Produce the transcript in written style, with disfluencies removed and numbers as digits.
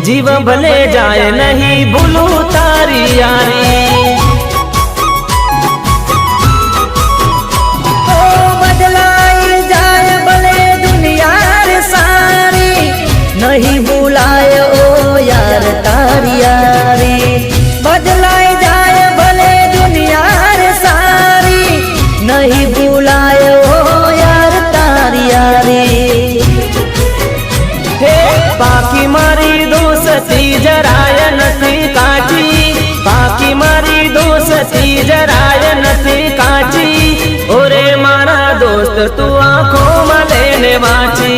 जीव भले जाए नहीं भूलू तारी यारी। ओ बदलाई जाए भले दुनिया रे सारी, नहीं भुलाए ओ यार तारी यारी। बदलाई जाए भले दुनिया रे सारी, नहीं भुलाए ओ यार तारी यारी। हे बाकी मारी दोस्ती जराय नथी काची, बाकी मारी दोस्ती जराय नथी काची। ओरे मारा दोस्त तू आंखों में लेने वाची।